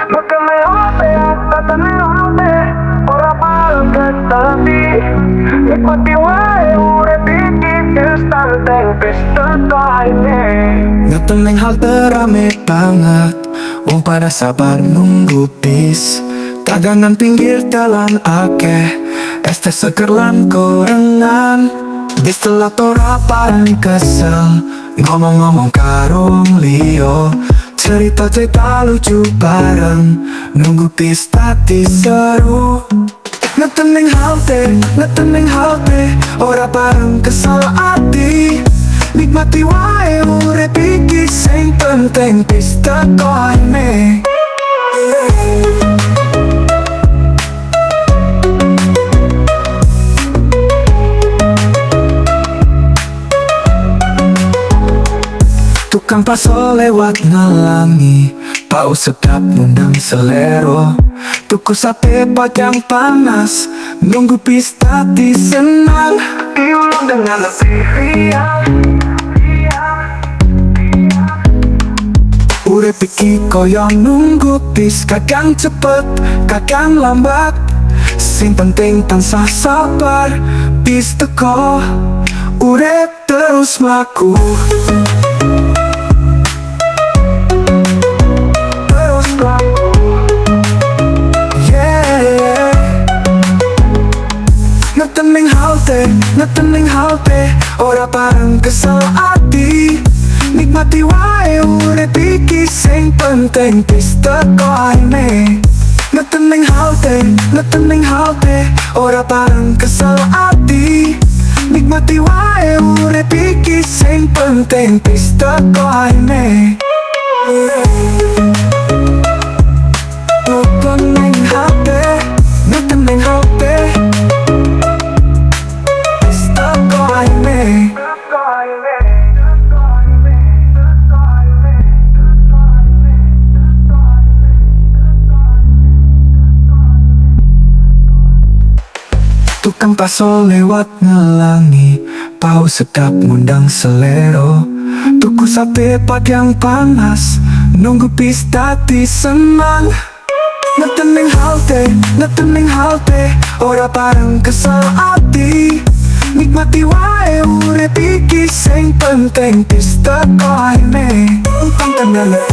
Magkamayote at tatanayote ora parang katami Nagpatiwae ure pikit Istanteng pista tayo Nataming halterame banget Wong pada sabar nunggu bis Dagangan pinggir jalan akeh Este seger lan gorengan Bis telat ora parang kesel Ngomong-ngomong karung liyo Cerita-cerita lucu bareng Nunggu bis tadi seru Ngetening halte Ora bareng kesal ati Nikmati wae urip iki sing penting bis teko ae. Tukang paso lewat ngalangi Bau sedap ngundang selero Tuku sate padang panas Nunggu bis tadi senang Diulung dengan lebih riang Urip iki koyo nunggu bis Kadang cepet, kadang lambat Sing penting tansah sabar Bis teko Urip terus mlaku Ngetening halte Ora parang kesel ati Nikmati wae urip iki sing penting bis teko ae. Ngetening halte Ora parang kesel ati Nikmati wae urip iki sing penting bis teko ae. Ngetening halte Tukang paso lewat ngelangi Bau sedap ngundang selero Tuku sate padang panas Nunggu bis tadi senang Ngetening halte Ora parang kesal ati Nikmati wae urip iki sing penting bis teko ae.